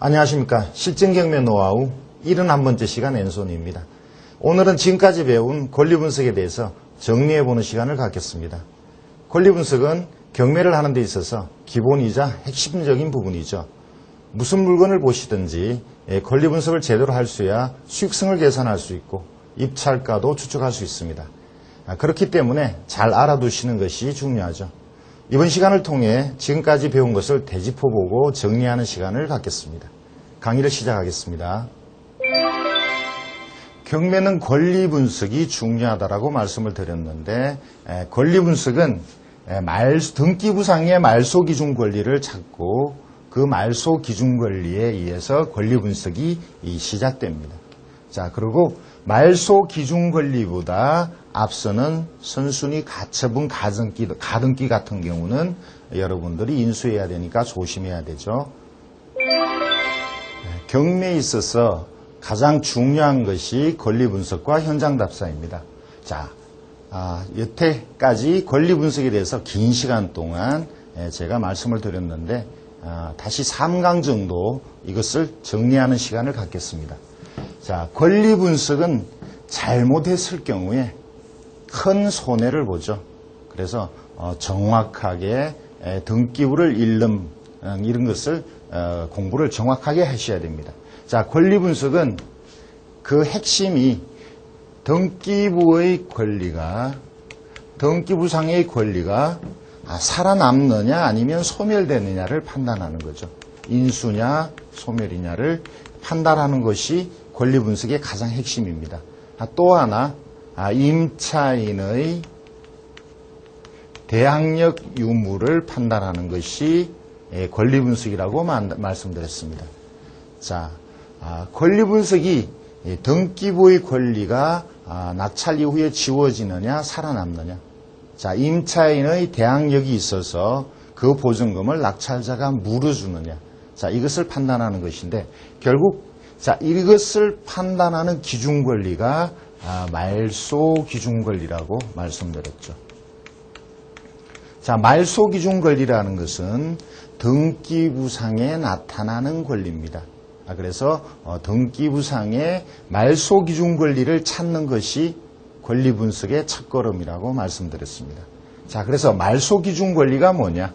안녕하십니까. 실전경매 노하우 71번째 시간 앤손입니다. 오늘은 지금까지 배운 권리분석에 대해서 정리해보는 시간을 갖겠습니다. 권리분석은 경매를 하는 데 있어서 기본이자 핵심적인 부분이죠. 무슨 물건을 보시든지 권리분석을 제대로 할 수야 수익성을 계산할 수 있고 입찰가도 추측할 수 있습니다. 그렇기 때문에 잘 알아두시는 것이 중요하죠. 이번 시간을 통해 지금까지 배운 것을 되짚어보고 정리하는 시간을 갖겠습니다. 강의를 시작하겠습니다. 경매는 권리 분석이 중요하다고 말씀을 드렸는데 권리 분석은 등기부상의 말소 기준 권리를 찾고 그 말소 기준 권리에 의해서 권리 분석이 시작됩니다. 자, 그리고 말소 기준 권리보다 앞서는 선순위 가처분 가등기 같은 경우는 여러분들이 인수해야 되니까 조심해야 되죠. 경매에 있어서 가장 중요한 것이 권리 분석과 현장 답사입니다. 자, 여태까지 권리 분석에 대해서 긴 시간 동안 제가 말씀을 드렸는데 다시 3강 정도 이것을 정리하는 시간을 갖겠습니다. 자, 권리 분석은 잘못했을 경우에 큰 손해를 보죠. 그래서 정확하게 등기부를 잃는 이런 것을 공부를 정확하게 하셔야 됩니다. 자, 권리 분석은 그 핵심이 등기부상의 권리가 살아남느냐 아니면 소멸되느냐를 판단하는 거죠. 인수냐 소멸이냐를 판단하는 것이 권리 분석의 가장 핵심입니다. 또 하나, 임차인의 대항력 유무를 판단하는 것이 권리 분석이라고 말씀드렸습니다. 자, 권리 분석이 등기부의 권리가 낙찰 이후에 지워지느냐 살아남느냐. 자, 임차인의 대항력이 있어서 그 보증금을 낙찰자가 물어주느냐. 자, 이것을 판단하는 것인데 결국 자, 이것을 판단하는 기준 권리가 말소 기준 권리라고 말씀드렸죠. 자, 말소 기준 권리라는 것은 등기부상에 나타나는 권리입니다. 그래서 등기부상의 말소 기준 권리를 찾는 것이 권리 분석의 첫걸음이라고 말씀드렸습니다. 자, 그래서 말소 기준 권리가 뭐냐?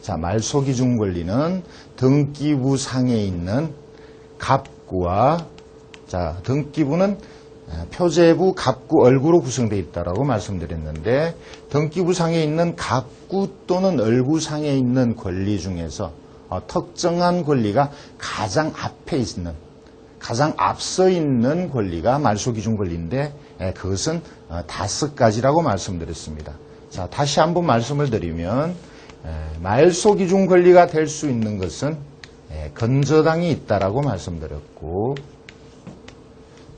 자, 말소 기준 권리는 등기부상에 있는 갑구와 자, 등기부는 표제부, 갑구, 얼구로 구성되어 있다고 말씀드렸는데 등기부상에 있는 갑구 또는 얼구상에 있는 권리 중에서 특정한 권리가 가장 앞에 있는, 가장 앞서 있는 권리가 말소기준 권리인데 그것은 5가지라고 말씀드렸습니다. 자, 다시 한번 말씀을 드리면 말소기준 권리가 될 수 있는 것은 건저당이 있다라고 말씀드렸고,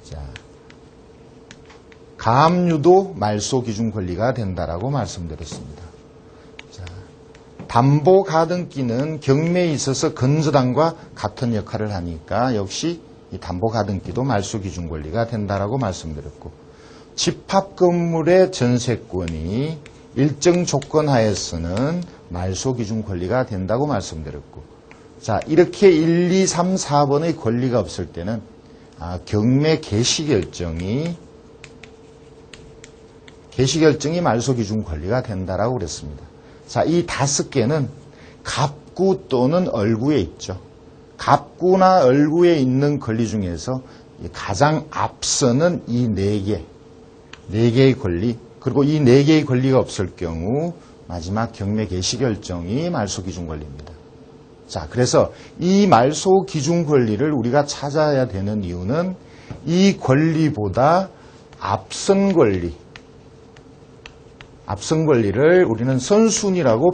자, 가압류도 말소 기준 권리가 된다라고 말씀드렸습니다. 자, 담보 가등기는 경매에 있어서 건저당과 같은 역할을 하니까 역시 이 담보 가등기도 말소 기준 권리가 된다라고 말씀드렸고, 집합 건물의 전세권이 일정 조건 하에서는 말소 기준 권리가 된다고 말씀드렸고, 자, 이렇게 1, 2, 3, 4번의 권리가 없을 때는 경매 개시결정이 말소 기준 권리가 된다라고 그랬습니다. 자, 이 5개는 갑구 또는 얼구에 있죠. 갑구나 얼구에 있는 권리 중에서 가장 앞서는 이 4개의 권리, 그리고 이 4개의 권리가 없을 경우 마지막 경매 개시결정이 말소 기준 권리입니다. 자, 그래서 이 말소 기준 권리를 우리가 찾아야 되는 이유는 이 권리보다 앞선 권리를 우리는 선순위라고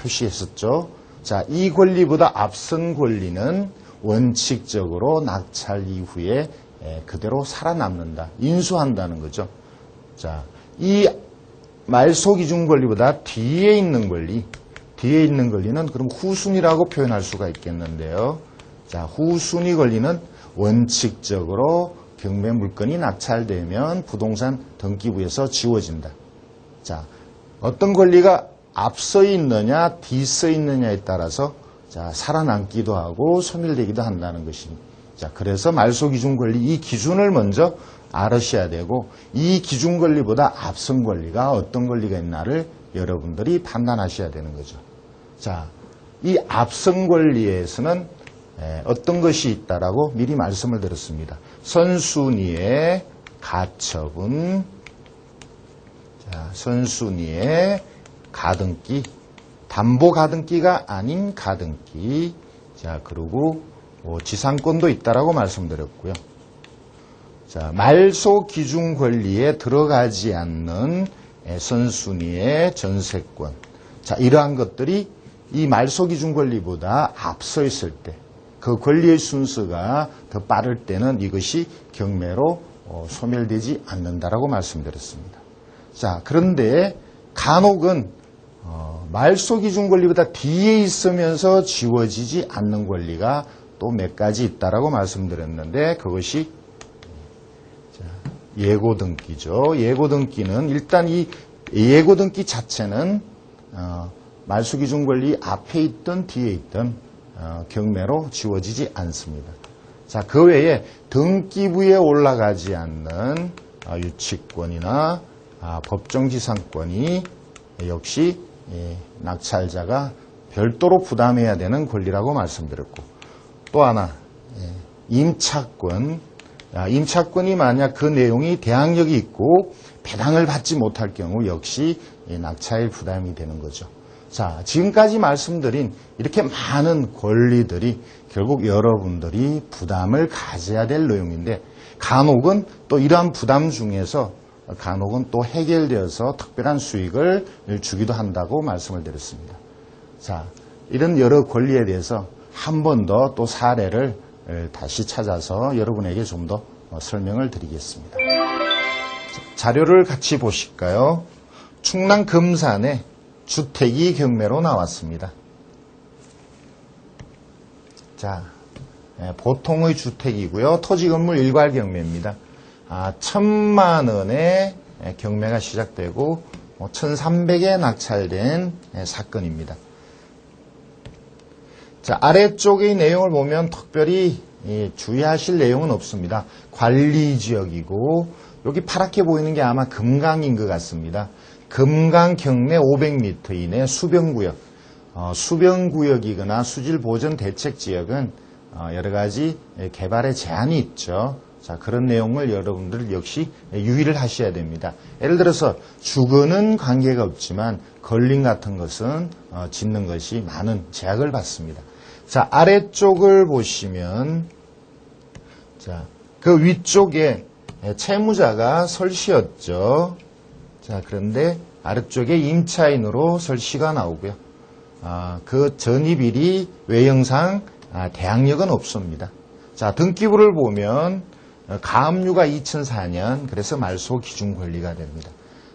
표시했었죠. 자, 이 권리보다 앞선 권리는 원칙적으로 낙찰 이후에 그대로 살아남는다, 인수한다는 거죠. 자, 이 말소 기준 권리보다 뒤에 있는 권리는 그럼 후순위라고 표현할 수가 있겠는데요. 자, 후순위 권리는 원칙적으로 경매 물건이 낙찰되면 부동산 등기부에서 지워진다. 자, 어떤 권리가 앞서 있느냐 뒤서 있느냐에 따라서 자, 살아남기도 하고 소멸되기도 한다는 것입니다. 자, 그래서 말소기준 권리 이 기준을 먼저 알으셔야 되고 이 기준 권리보다 앞선 권리가 어떤 권리가 있나를 여러분들이 판단하셔야 되는 거죠. 자, 이 앞선 권리에서는 어떤 것이 있다라고 미리 말씀을 드렸습니다. 선순위의 가처분, 자, 선순위의 가등기, 담보 가등기가 아닌 가등기, 자, 그리고 지상권도 있다라고 말씀드렸고요. 자, 말소 기준 권리에 들어가지 않는 선순위의 전세권. 자, 이러한 것들이 이 말소 기준 권리보다 앞서 있을 때, 그 권리의 순서가 더 빠를 때는 이것이 경매로 소멸되지 않는다라고 말씀드렸습니다. 자, 그런데 간혹은 말소 기준 권리보다 뒤에 있으면서 지워지지 않는 권리가 또 몇 가지 있다라고 말씀드렸는데 그것이 예고등기죠. 예고등기는 일단 이 예고등기 자체는 말소 기준 권리 앞에 있든 뒤에 있든 경매로 지워지지 않습니다. 자, 그 외에 등기부에 올라가지 않는 유치권이나 법정지상권이 역시 낙찰자가 별도로 부담해야 되는 권리라고 말씀드렸고 또 하나 임차권. 임차권이 만약 그 내용이 대항력이 있고 배당을 받지 못할 경우 역시 낙찰 부담이 되는 거죠. 자, 지금까지 말씀드린 이렇게 많은 권리들이 결국 여러분들이 부담을 가져야 될 내용인데 간혹은 또 이러한 부담 중에서 간혹은 또 해결되어서 특별한 수익을 주기도 한다고 말씀을 드렸습니다. 자, 이런 여러 권리에 대해서 한 번 더 또 사례를 다시 찾아서 여러분에게 좀 더 설명을 드리겠습니다. 자료를 같이 보실까요? 충남 금산에 주택이 경매로 나왔습니다. 자, 보통의 주택이고요. 토지 건물 일괄 경매입니다. 1,000만 원의 경매가 시작되고 1,300에 낙찰된 사건입니다. 자, 아래쪽의 내용을 보면 특별히 주의하실 내용은 없습니다. 관리지역이고 여기 파랗게 보이는 게 아마 금강인 것 같습니다. 금강 경내 500m 이내 수변구역, 수변구역이거나 수질보전대책지역은 여러 가지 개발에 제한이 있죠. 자, 그런 내용을 여러분들 역시 유의를 하셔야 됩니다. 예를 들어서 주거는 관계가 없지만 건림 같은 것은 짓는 것이 많은 제약을 받습니다. 자, 아래쪽을 보시면 자, 그 위쪽에 채무자가 설시였죠. 자, 그런데 아래쪽에 임차인으로 설시가 나오고요. 그 전입일이 외형상 대항력은 없습니다. 자, 등기부를 보면 가압류가 2004년, 그래서 말소 기준 권리가 됩니다.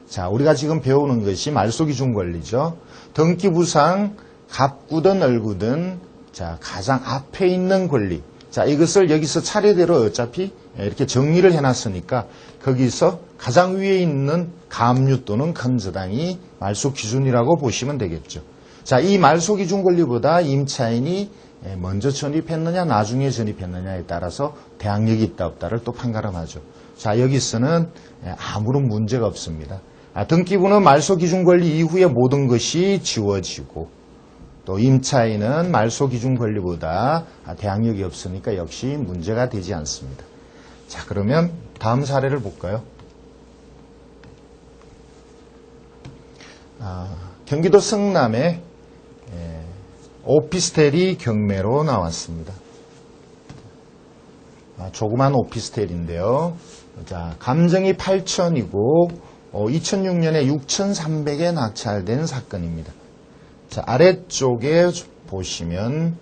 자, 우리가 지금 배우는 것이 말소 기준 권리죠. 등기부상 갑구든 얼구든 자, 가장 앞에 있는 권리. 자, 이것을 여기서 차례대로 어차피 이렇게 정리를 해놨으니까 거기서 가장 위에 있는 가압류 또는 건저당이 말소 기준이라고 보시면 되겠죠. 자, 이 말소 기준 권리보다 임차인이 먼저 전입했느냐 나중에 전입했느냐에 따라서 대항력이 있다 없다를 또 판가름하죠. 자, 여기서는 아무런 문제가 없습니다. 등기부는 말소 기준 권리 이후에 모든 것이 지워지고 또 임차인은 말소 기준 권리보다 대항력이 없으니까 역시 문제가 되지 않습니다. 자, 그러면 다음 사례를 볼까요? 경기도 성남에 오피스텔이 경매로 나왔습니다. 조그만 오피스텔인데요. 자, 감정이 8천이고 2006년에 6,300에 낙찰된 사건입니다. 자, 아래쪽에 보시면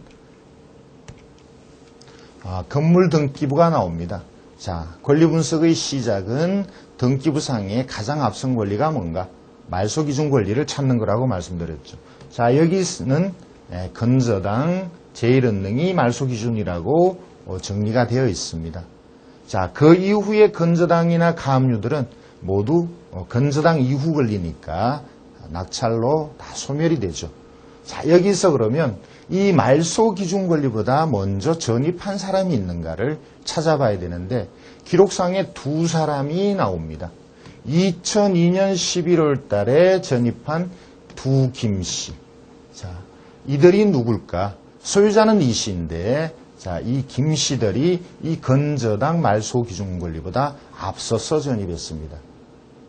건물 등기부가 나옵니다. 자, 권리분석의 시작은 등기부상의 가장 앞선 권리가 뭔가? 말소 기준 권리를 찾는 거라고 말씀드렸죠. 자, 여기는 건저당, 제1은능이 말소 기준이라고 정리가 되어 있습니다. 자, 그 이후에 건저당이나 가압류들은 모두 건저당 이후 권리니까 낙찰로 다 소멸이 되죠. 자, 여기서 그러면 이 말소 기준 권리보다 먼저 전입한 사람이 있는가를 찾아봐야 되는데 기록상에 두 사람이 나옵니다. 2002년 11월 달에 전입한 두 김씨. 자, 이들이 누굴까? 소유자는 이 씨인데, 자, 이 김씨들이 이 건저당 말소 기준 권리보다 앞서서 전입했습니다.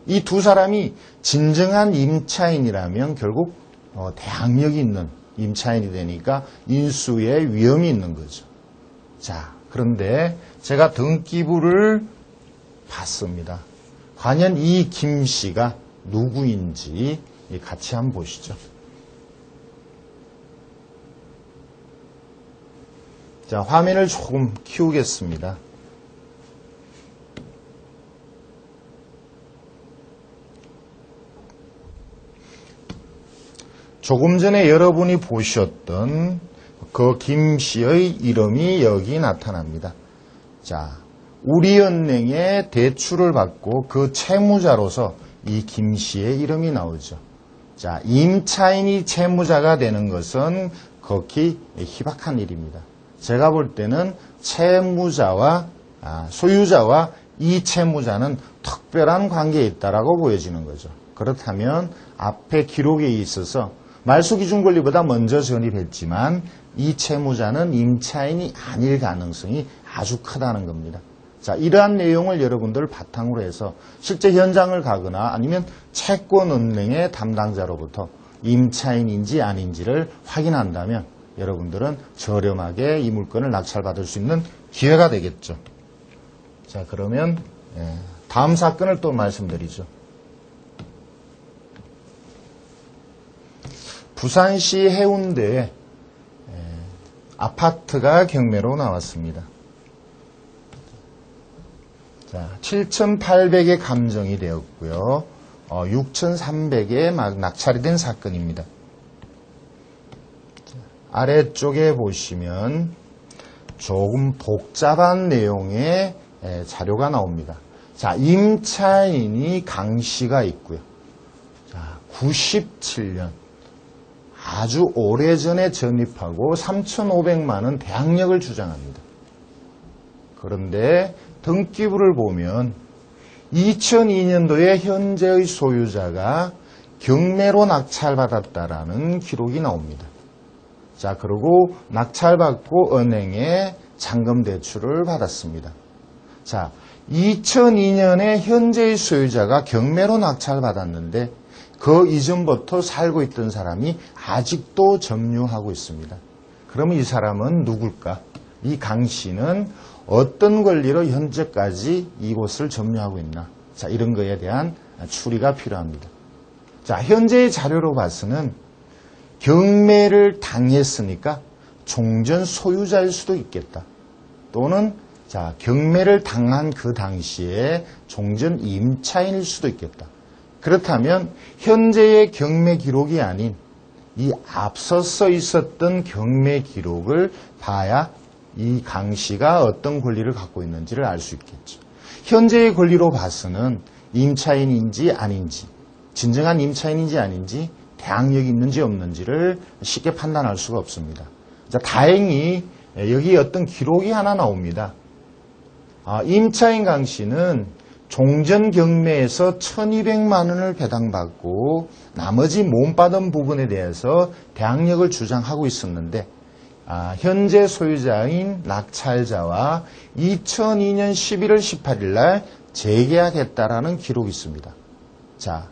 이 두 사람이 진정한 임차인이라면 결국 대항력이 있는 임차인이 되니까 인수의 위험이 있는 거죠. 자, 그런데 제가 등기부를 봤습니다. 과연 이 김씨가 누구인지 같이 한번 보시죠. 자, 화면을 조금 키우겠습니다. 조금 전에 여러분이 보셨던 그 김씨의 이름이 여기 나타납니다. 자, 우리은행에 대출을 받고 그 채무자로서 이 김씨의 이름이 나오죠. 자, 임차인이 채무자가 되는 것은 극히 희박한 일입니다. 제가 볼 때는 채무자와 소유자와 이 채무자는 특별한 관계에 있다라고 보여지는 거죠. 그렇다면 앞에 기록에 있어서 말소 기준 권리보다 먼저 전입했지만 이 채무자는 임차인이 아닐 가능성이 아주 크다는 겁니다. 자, 이러한 내용을 여러분들 바탕으로 해서 실제 현장을 가거나 아니면 채권은행의 담당자로부터 임차인인지 아닌지를 확인한다면 여러분들은 저렴하게 이 물건을 낙찰받을 수 있는 기회가 되겠죠. 자, 그러면 다음 사건을 또 말씀드리죠. 부산시 해운대에 아파트가 경매로 나왔습니다. 자, 7,800에 감정이 되었고요. 6,300에 낙찰이 된 사건입니다. 아래쪽에 보시면 조금 복잡한 내용의 자료가 나옵니다. 자, 임차인이 강 씨가 있고요. 자, 97년 아주 오래전에 전입하고 3,500만 원 대항력을 주장합니다. 그런데 등기부를 보면 2002년도에 현재의 소유자가 경매로 낙찰받았다라는 기록이 나옵니다. 자, 그리고 낙찰받고 은행에 잔금 대출을 받았습니다. 자, 2002년에 현재의 소유자가 경매로 낙찰받았는데 그 이전부터 살고 있던 사람이 아직도 점유하고 있습니다. 그러면 이 사람은 누굴까? 이 강 씨는 어떤 권리로 현재까지 이곳을 점유하고 있나? 자, 이런 거에 대한 추리가 필요합니다. 자, 현재의 자료로 봐서는 경매를 당했으니까 종전 소유자일 수도 있겠다. 또는 자, 경매를 당한 그 당시에 종전 임차인일 수도 있겠다. 그렇다면 현재의 경매 기록이 아닌 이 앞서서 있었던 경매 기록을 봐야 이 강 씨가 어떤 권리를 갖고 있는지를 알 수 있겠죠. 현재의 권리로 봐서는 임차인인지 아닌지, 진정한 임차인인지 아닌지, 대항력이 있는지 없는지를 쉽게 판단할 수가 없습니다. 자, 다행히 여기 어떤 기록이 하나 나옵니다. 임차인 강 씨는 종전 경매에서 1,200만 원을 배당받고 나머지 못 받은 부분에 대해서 대항력을 주장하고 있었는데 현재 소유자인 낙찰자와 2002년 11월 18일 날 재계약했다라는 기록이 있습니다. 자,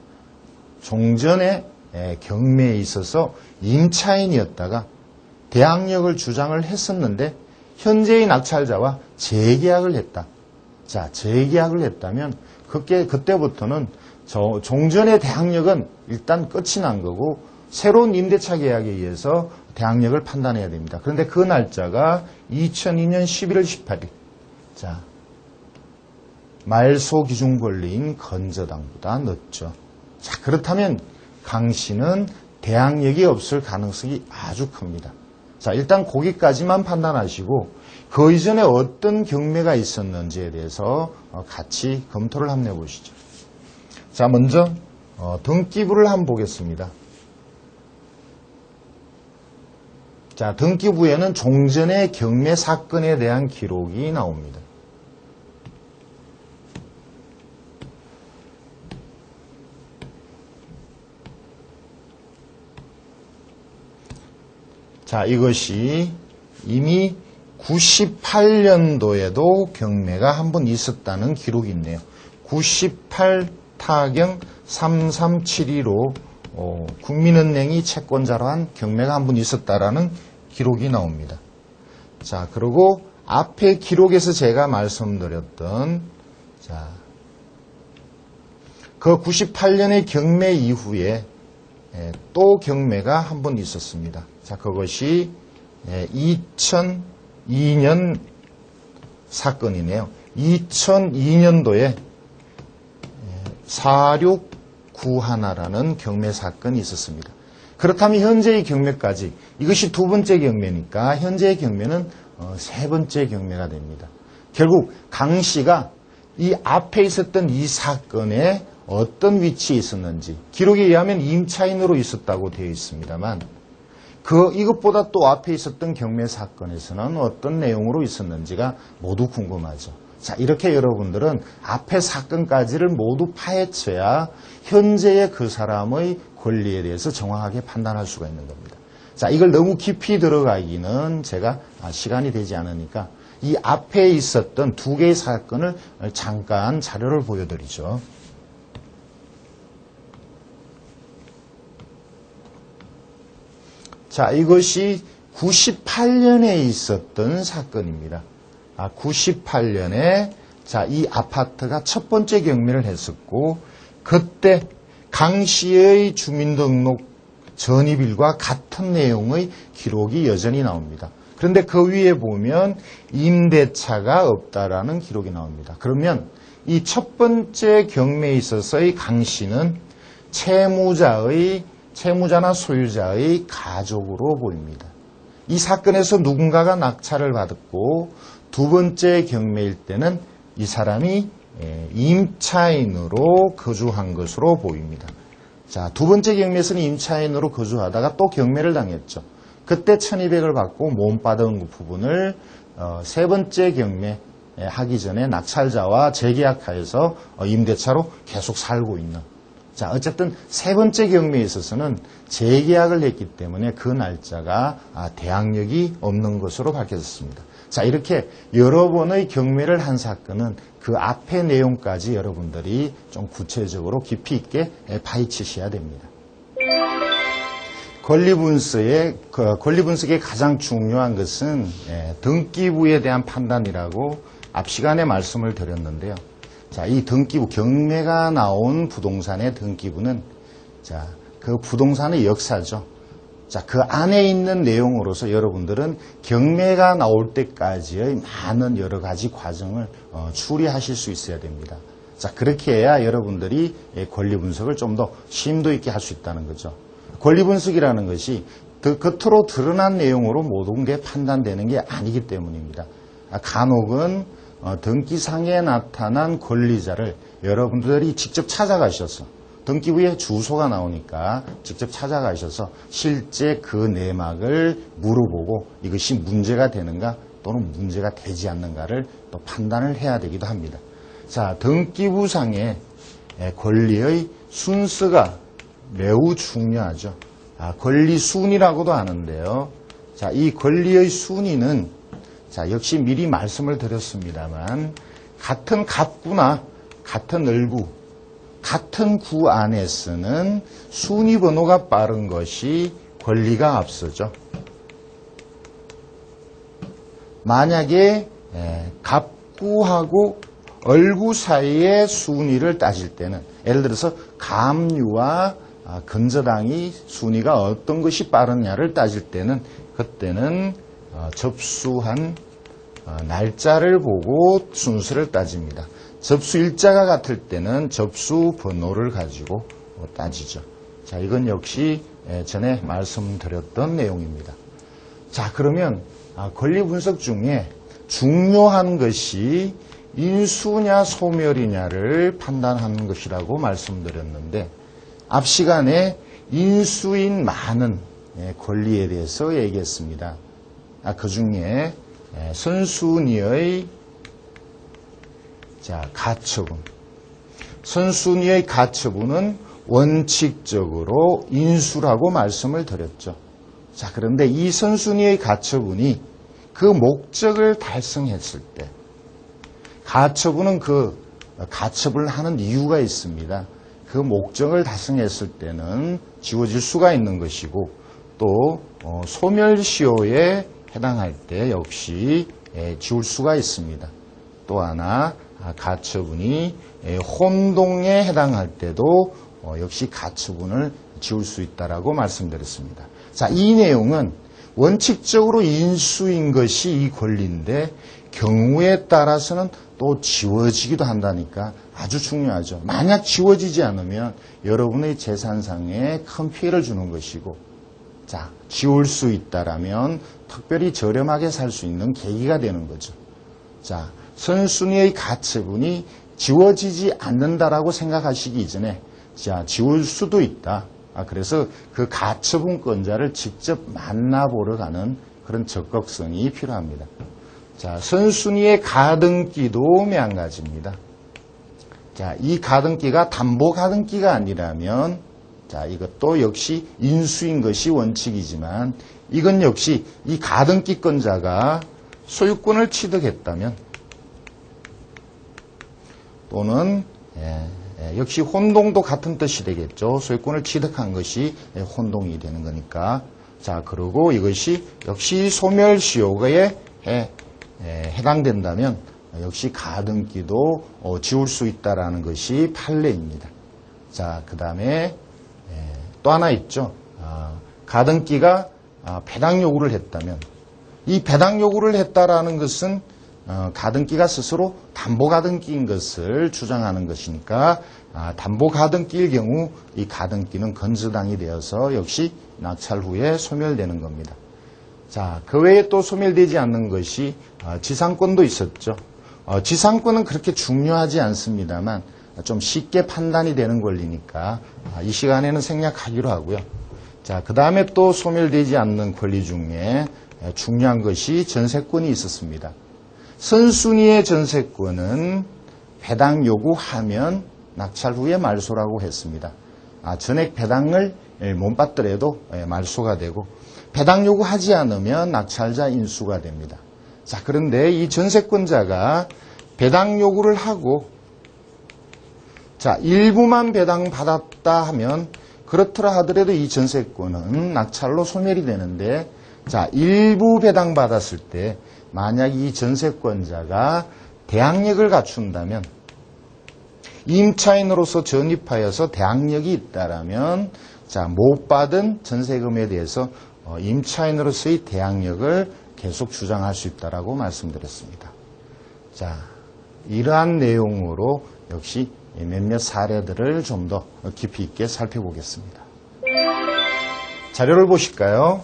종전의 경매에 있어서 임차인이었다가 대항력을 주장을 했었는데 현재의 낙찰자와 재계약을 했다. 자, 재계약을 했다면 그때부터는 종전의 대항력은 일단 끝이 난 거고 새로운 임대차 계약에 의해서 대항력을 판단해야 됩니다. 그런데 그 날짜가 2002년 11월 18일. 자, 말소 기준 권리인 건저당보다 늦죠. 자, 그렇다면 강 씨는 대항력이 없을 가능성이 아주 큽니다. 자, 일단 거기까지만 판단하시고 그 이전에 어떤 경매가 있었는지에 대해서 같이 검토를 한번 해보시죠. 자, 먼저 등기부를 한번 보겠습니다. 자, 등기부에는 종전의 경매 사건에 대한 기록이 나옵니다. 자, 이것이 이미 98년도에도 경매가 한 번 있었다는 기록이 있네요. 98 타경 3372로 국민은행이 채권자로 한 경매가 한 번 있었다라는 기록이 나옵니다. 자, 그리고 앞에 기록에서 제가 말씀드렸던 자, 그 98년의 경매 이후에 또 경매가 한 번 있었습니다. 자, 그것이 2002년 사건이네요. 2002년도에 4691라는 경매 사건이 있었습니다. 그렇다면 현재의 경매까지 이것이 두 번째 경매니까 현재의 경매는 세 번째 경매가 됩니다. 결국 강 씨가 이 앞에 있었던 이 사건에 어떤 위치에 있었는지 기록에 의하면 임차인으로 있었다고 되어 있습니다만 이것보다 또 앞에 있었던 경매 사건에서는 어떤 내용으로 있었는지가 모두 궁금하죠. 자, 이렇게 여러분들은 앞에 사건까지를 모두 파헤쳐야 현재의 그 사람의 권리에 대해서 정확하게 판단할 수가 있는 겁니다. 자, 이걸 너무 깊이 들어가기는 제가 시간이 되지 않으니까 이 앞에 있었던 두 개의 사건을 잠깐 자료를 보여드리죠. 자, 이것이 98년에 있었던 사건입니다. 98년에 자, 이 아파트가 첫 번째 경매를 했었고 그때 강 씨의 주민등록 전입일과 같은 내용의 기록이 여전히 나옵니다. 그런데 그 위에 보면 임대차가 없다라는 기록이 나옵니다. 그러면 이 첫 번째 경매에 있어서의 강 씨는 채무자나 소유자의 가족으로 보입니다. 이 사건에서 누군가가 낙찰을 받았고 두 번째 경매일 때는 이 사람이 임차인으로 거주한 것으로 보입니다. 자, 두 번째 경매에서는 임차인으로 거주하다가 또 경매를 당했죠. 그때 1200을 받고 못 받은 부분을 세 번째 경매 하기 전에 낙찰자와 재계약하여서 임대차로 계속 살고 있는. 자, 어쨌든 세 번째 경매에 있어서는 재계약을 했기 때문에 그 날짜가 대항력이 없는 것으로 밝혀졌습니다. 자, 이렇게 여러 번의 경매를 한 사건은 그 앞의 내용까지 여러분들이 좀 구체적으로 깊이 있게 파헤치셔야 됩니다. 권리분석의 가장 중요한 것은 등기부에 대한 판단이라고 앞 시간에 말씀을 드렸는데요. 자, 이 등기부, 경매가 나온 부동산의 등기부는 자, 그 부동산의 역사죠. 자, 그 안에 있는 내용으로서 여러분들은 경매가 나올 때까지의 많은 여러 가지 과정을 추리하실 수 있어야 됩니다. 자, 그렇게 해야 여러분들이 권리 분석을 좀 더 심도 있게 할 수 있다는 거죠. 권리 분석이라는 것이 겉으로 드러난 내용으로 모든 게 판단되는 게 아니기 때문입니다. 간혹은 등기상에 나타난 권리자를 여러분들이 직접 찾아가셔서 등기부에 주소가 나오니까 직접 찾아가셔서 실제 그 내막을 물어보고 이것이 문제가 되는가 또는 문제가 되지 않는가를 또 판단을 해야 되기도 합니다. 자, 등기부상의 권리의 순서가 매우 중요하죠. 권리 순위라고도 하는데요. 자, 이 권리의 순위는 자, 역시 미리 말씀을 드렸습니다만 같은 갑구나 같은 을구 같은 구 안에서는 순위 번호가 빠른 것이 권리가 앞서죠. 만약에 갑구하고 을구 사이의 순위를 따질 때는 예를 들어서 감유와 건저당이 순위가 어떤 것이 빠르냐를 따질 때는 그때는 접수한 날짜를 보고 순서를 따집니다. 접수 일자가 같을 때는 접수 번호를 가지고 따지죠. 자, 이건 역시 전에 말씀드렸던 내용입니다. 자, 그러면 권리 분석 중에 중요한 것이 인수냐 소멸이냐를 판단하는 것이라고 말씀드렸는데 앞 시간에 인수인 많은 권리에 대해서 얘기했습니다. 그 중에 선순위의 가처분. 선순위의 가처분은 원칙적으로 인수라고 말씀을 드렸죠. 자, 그런데 이 선순위의 가처분이 그 목적을 달성했을 때, 가처분은 그 가처분을 하는 이유가 있습니다. 그 목적을 달성했을 때는 지워질 수가 있는 것이고, 또 소멸시효에 해당할 때 역시 지울 수가 있습니다. 또 하나 가처분이 혼동에 해당할 때도 역시 가처분을 지울 수 있다라고 말씀드렸습니다. 자, 이 내용은 원칙적으로 인수인 것이 이 권리인데 경우에 따라서는 또 지워지기도 한다니까 아주 중요하죠. 만약 지워지지 않으면 여러분의 재산상에 큰 피해를 주는 것이고, 자, 지울 수 있다라면 특별히 저렴하게 살 수 있는 계기가 되는 거죠. 자, 선순위의 가처분이 지워지지 않는다라고 생각하시기 이전에, 자, 지울 수도 있다. 그래서 그 가처분권자를 직접 만나보러 가는 그런 적극성이 필요합니다. 자, 선순위의 가등기도 매한가지입니다. 자, 이 가등기가 담보 가등기가 아니라면, 자, 이것도 역시 인수인 것이 원칙이지만, 이건 역시 이 가등기권자가 소유권을 취득했다면, 또는 역시 혼동도 같은 뜻이 되겠죠. 소유권을 취득한 것이 혼동이 되는 거니까. 자, 그리고 이것이 역시 소멸시효에 해당된다면 역시 가등기도 지울 수 있다라는 것이 판례입니다. 자, 그 다음에 또 하나 있죠. 가등기가 배당 요구를 했다면, 이 배당 요구를 했다라는 것은 가등기가 스스로 담보 가등기인 것을 주장하는 것이니까 담보 가등기일 경우 이 가등기는 건저당이 되어서 역시 낙찰 후에 소멸되는 겁니다. 자, 그 외에 또 소멸되지 않는 것이 지상권도 있었죠. 지상권은 그렇게 중요하지 않습니다만 좀 쉽게 판단이 되는 권리니까 이 시간에는 생략하기로 하고요. 자, 그 다음에 또 소멸되지 않는 권리 중에 중요한 것이 전세권이 있었습니다. 선순위의 전세권은 배당 요구하면 낙찰 후에 말소라고 했습니다. 전액 배당을 못 받더라도 말소가 되고, 배당 요구하지 않으면 낙찰자 인수가 됩니다. 자, 그런데 이 전세권자가 배당 요구를 하고, 자, 일부만 배당 받았다 하면 그렇더라 하더라도 이 전세권은 낙찰로 소멸이 되는데, 자, 일부 배당 받았을 때 만약 이 전세권자가 대항력을 갖춘다면, 임차인으로서 전입하여서 대항력이 있다라면, 자, 못 받은 전세금에 대해서 임차인으로서의 대항력을 계속 주장할 수 있다라고 말씀드렸습니다. 자, 이러한 내용으로 역시 몇몇 사례들을 좀 더 깊이 있게 살펴보겠습니다. 자료를 보실까요?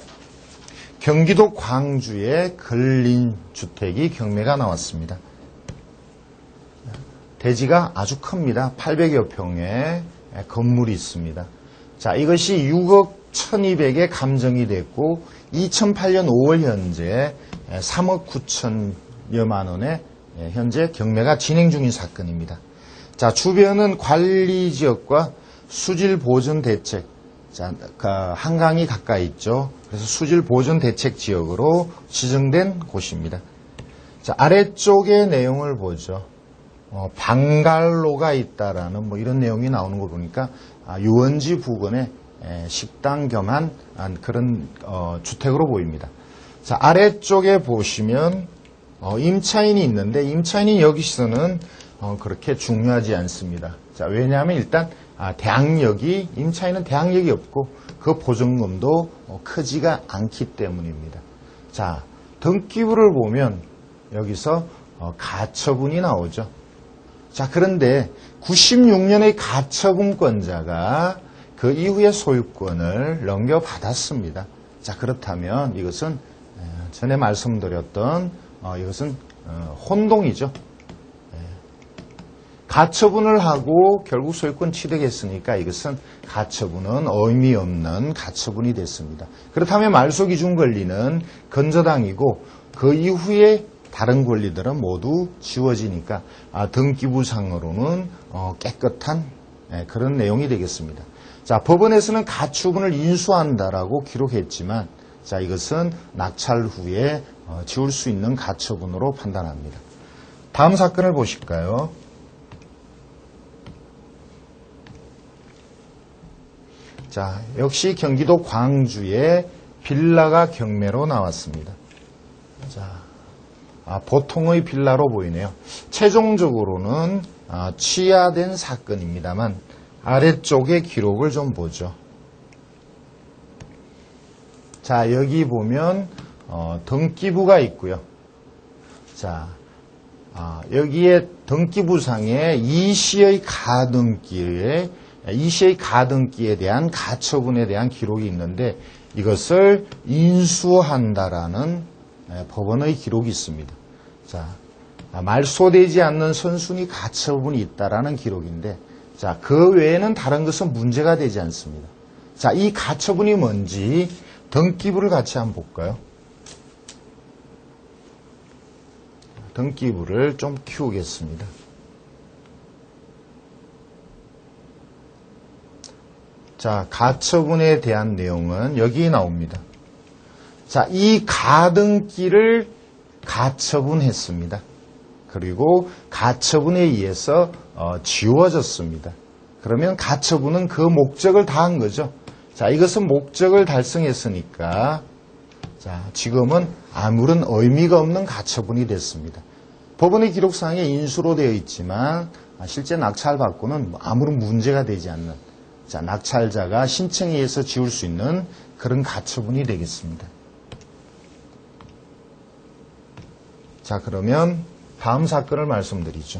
경기도 광주에 근린주택이 경매가 나왔습니다. 대지가 아주 큽니다. 800여 평의 건물이 있습니다. 자, 이것이 6억 1200에 감정이 됐고 2008년 5월 현재 3억 9천여만 원에 현재 경매가 진행 중인 사건입니다. 자, 주변은 관리지역과 수질보존대책, 자, 한강이 가까이 있죠. 그래서 수질보존대책지역으로 지정된 곳입니다. 자, 아래쪽의 내용을 보죠. 방갈로가 있다라는 이런 내용이 나오는 거 보니까 유원지 부근에 식당 겸한 그런 주택으로 보입니다. 자, 아래쪽에 보시면 임차인이 있는데 임차인이 여기서는 그렇게 중요하지 않습니다. 자, 왜냐하면 일단 대항력이, 임차인은 대항력이 없고 그 보증금도 크지가 않기 때문입니다. 자, 등기부를 보면 여기서 가처분이 나오죠. 자, 그런데 96년의 가처분권자가 그 이후에 소유권을 넘겨받았습니다. 자, 그렇다면 이것은 전에 말씀드렸던 이것은 혼동이죠. 가처분을 하고 결국 소유권 취득했으니까 이것은 가처분은 의미 없는 가처분이 됐습니다. 그렇다면 말소기준 권리는 건저당이고 그 이후에 다른 권리들은 모두 지워지니까 등기부상으로는 깨끗한 그런 내용이 되겠습니다. 자, 법원에서는 가처분을 인수한다라고 기록했지만 자, 이것은 낙찰 후에 지울 수 있는 가처분으로 판단합니다. 다음 사건을 보실까요? 자, 역시 경기도 광주의 빌라가 경매로 나왔습니다. 자, 보통의 빌라로 보이네요. 최종적으로는 취하된 사건입니다만 아래쪽의 기록을 좀 보죠. 자, 여기 보면 등기부가 있고요. 자, 여기에 등기부상에 이시의 가등기에 대한 가처분에 대한 기록이 있는데 이것을 인수한다라는 법원의 기록이 있습니다. 자, 말소되지 않는 선순위 가처분이 있다라는 기록인데 자, 그 외에는 다른 것은 문제가 되지 않습니다. 자, 이 가처분이 뭔지 등기부를 같이 한번 볼까요? 등기부를 좀 키우겠습니다. 자, 가처분에 대한 내용은 여기 나옵니다. 자, 이 가등기를 가처분했습니다. 그리고 가처분에 의해서 지워졌습니다. 그러면 가처분은 그 목적을 다한 거죠. 자, 이것은 목적을 달성했으니까 자, 지금은 아무런 의미가 없는 가처분이 됐습니다. 법원의 기록상에 인수로 되어 있지만 실제 낙찰받고는 아무런 문제가 되지 않는 자, 낙찰자가 신청에 의해서 지울 수 있는 그런 가처분이 되겠습니다. 자, 그러면 다음 사건을 말씀드리죠.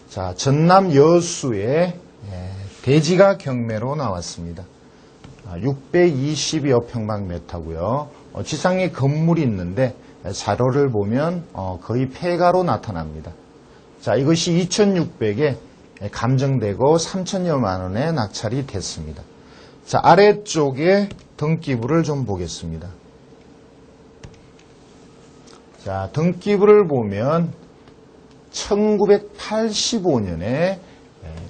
자, 전남 여수의 대지가 경매로 나왔습니다. 620여 평방미터고요. 지상에 건물이 있는데 자료를 보면 거의 폐가로 나타납니다. 자, 이것이 2,600에 감정되고 3천여만 원에 낙찰이 됐습니다. 자, 아래쪽에 등기부를 좀 보겠습니다. 자, 등기부를 보면 1985년에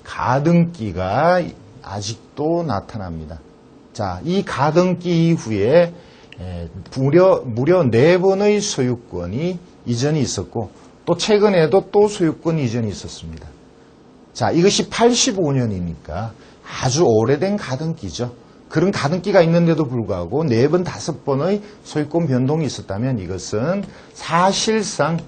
가등기가 아직도 나타납니다. 자, 이 가등기 이후에 무려 4번의 소유권이 이전이 있었고 또 최근에도 또 소유권 이전이 있었습니다. 자, 이것이 85년이니까 아주 오래된 가등기죠. 그런 가등기가 있는데도 불구하고 4번, 5번의 소유권 변동이 있었다면 이것은 사실상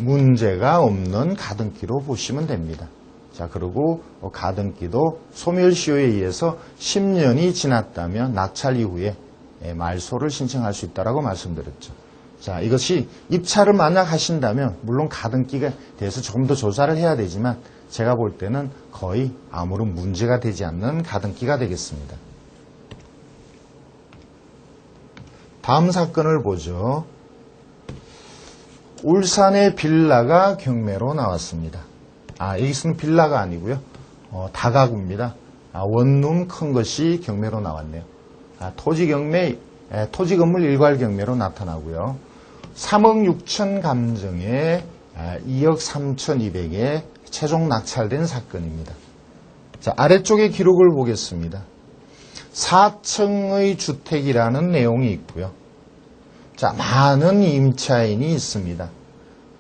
문제가 없는 가등기로 보시면 됩니다. 자, 그리고 가등기도 소멸시효에 의해서 10년이 지났다면 낙찰 이후에 말소를 신청할 수 있다고 말씀드렸죠. 자, 이것이 입찰을 만약 하신다면 물론 가등기에 대해서 조금 더 조사를 해야 되지만 제가 볼 때는 거의 아무런 문제가 되지 않는 가등기가 되겠습니다. 다음 사건을 보죠. 울산의 빌라가 경매로 나왔습니다. 여기서는 빌라가 아니고요. 다가구입니다. 원룸 큰 것이 경매로 나왔네요. 토지 건물 일괄 경매로 나타나고요. 3억 6천 감정에 2억 3,200에 최종 낙찰된 사건입니다. 자, 아래쪽의 기록을 보겠습니다. 4층의 주택이라는 내용이 있고요. 자, 많은 임차인이 있습니다.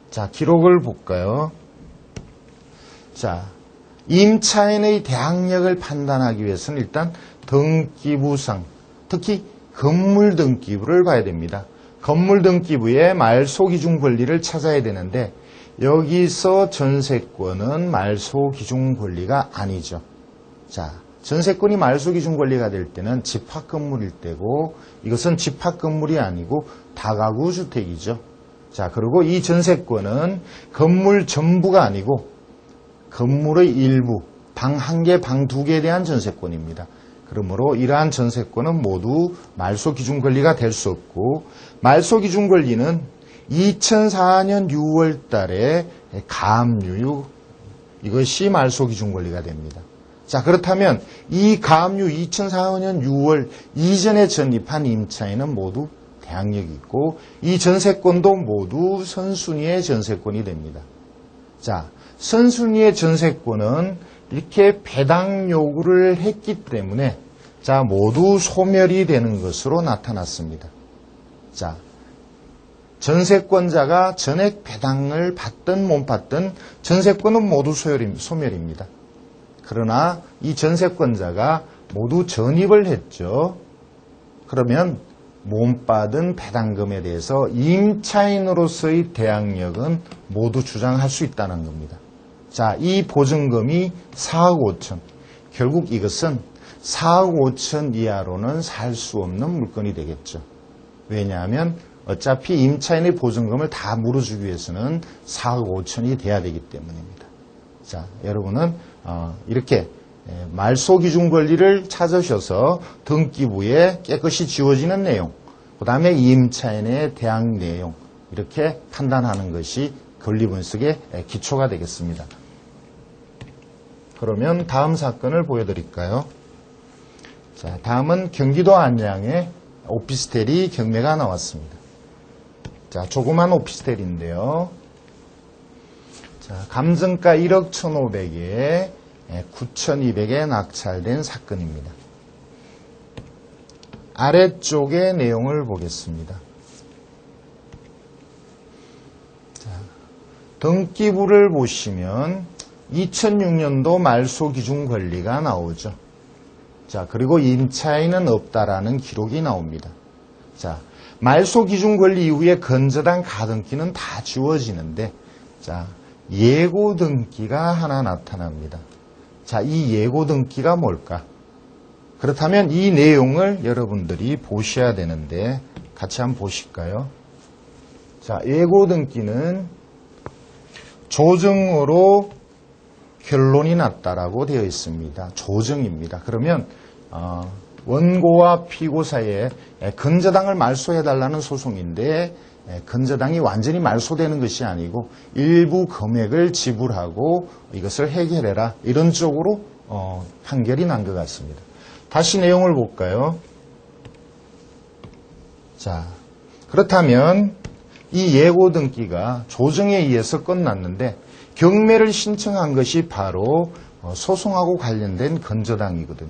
자, 기록을 볼까요? 자, 임차인의 대항력을 판단하기 위해서는 일단 등기부상, 특히 건물 등기부를 봐야 됩니다. 건물 등기부의 말소기준 권리를 찾아야 되는데 여기서 전세권은 말소기준 권리가 아니죠. 자, 전세권이 말소기준 권리가 될 때는 집합건물일 때고 이것은 집합건물이 아니고 다가구 주택이죠. 자, 그리고 이 전세권은 건물 전부가 아니고 건물의 일부, 방 1개, 방 2개에 대한 전세권입니다. 그러므로 이러한 전세권은 모두 말소기준 권리가 될 수 없고 말소기준 권리는 2004년 6월 달에 이것이 말소기준 권리가 됩니다. 자, 그렇다면 이 가압류 2004년 6월 이전에 전입한 임차인은 모두 대항력이 있고 이 전세권도 모두 선순위의 전세권이 됩니다. 자, 선순위의 전세권은 이렇게 배당 요구를 했기 때문에 자, 모두 소멸이 되는 것으로 나타났습니다. 자, 전세권자가 전액 배당을 받든 못 받든 전세권은 모두 소멸입니다. 그러나 이 전세권자가 모두 전입을 했죠. 그러면 못 받은 배당금에 대해서 임차인으로서의 대항력은 모두 주장할 수 있다는 겁니다. 자, 이 보증금이 4억 5천. 결국 이것은 4억 5천 이하로는 살 수 없는 물건이 되겠죠. 왜냐하면 어차피 임차인의 보증금을 다 물어주기 위해서는 4억 5천이 돼야 되기 때문입니다. 자, 여러분은 이렇게 말소기준 권리를 찾으셔서 등기부에 깨끗이 지워지는 내용, 그 다음에 임차인의 대항 내용 이렇게 판단하는 것이 권리분석의 기초가 되겠습니다. 그러면 다음 사건을 보여드릴까요? 자, 다음은 경기도 안양에 오피스텔이 경매가 나왔습니다. 자, 조그만 오피스텔인데요. 자, 감정가 1억 1,500에 9,200에 낙찰된 사건입니다. 아래쪽의 내용을 보겠습니다. 자, 등기부를 보시면 2006년도 말소기준 권리가 나오죠. 자, 그리고 임차인은 없다라는 기록이 나옵니다. 자, 말소기준 권리 이후에 건저당 가등기는 다 지워지는데, 자, 예고등기가 하나 나타납니다. 자, 이 예고등기가 뭘까? 그렇다면 이 내용을 여러분들이 보셔야 되는데, 같이 한번 보실까요? 자, 예고등기는 조정으로 결론이 났다라고 되어 있습니다. 조정입니다. 그러면 원고와 피고 사이에 건저당을 말소해달라는 소송인데 건저당이 완전히 말소되는 것이 아니고 일부 금액을 지불하고 이것을 해결해라 이런 쪽으로 판결이 난 것 같습니다. 다시 내용을 볼까요? 자, 그렇다면 이 예고 등기가 조정에 의해서 끝났는데 경매를 신청한 것이 바로 소송하고 관련된 건저당이거든요.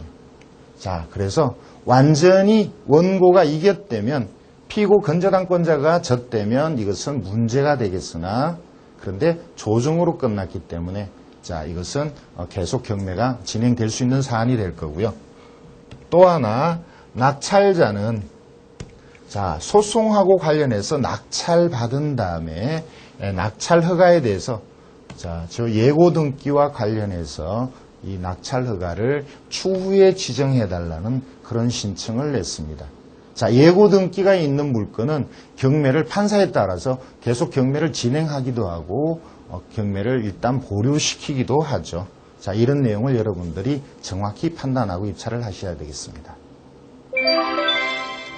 자, 그래서 완전히 원고가 이겼다면 피고 건저당권자가 졌다면 이것은 문제가 되겠으나 그런데 조정으로 끝났기 때문에 자, 이것은 계속 경매가 진행될 수 있는 사안이 될 거고요. 또 하나 낙찰자는 자, 소송하고 관련해서 낙찰받은 다음에 낙찰 허가에 대해서 자, 저 예고 등기와 관련해서 이 낙찰 허가를 추후에 지정해달라는 그런 신청을 냈습니다. 자, 예고 등기가 있는 물건은 경매를 판사에 따라서 계속 경매를 진행하기도 하고 경매를 일단 보류시키기도 하죠. 자, 이런 내용을 여러분들이 정확히 판단하고 입찰을 하셔야 되겠습니다.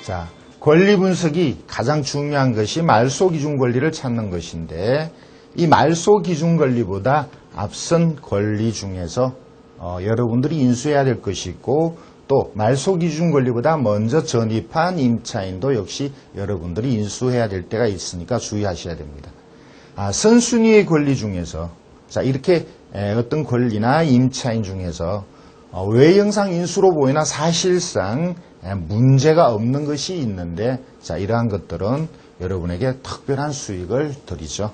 자, 권리 분석이 가장 중요한 것이 말소 기준 권리를 찾는 것인데 이 말소 기준 권리보다 앞선 권리 중에서 여러분들이 인수해야 될 것이 있고 또 말소 기준 권리보다 먼저 전입한 임차인도 역시 여러분들이 인수해야 될 때가 있으니까 주의하셔야 됩니다. 선순위의 권리 중에서 자, 이렇게 어떤 권리나 임차인 중에서 외형상 인수로 보이나 사실상 문제가 없는 것이 있는데 자, 이러한 것들은 여러분에게 특별한 수익을 드리죠.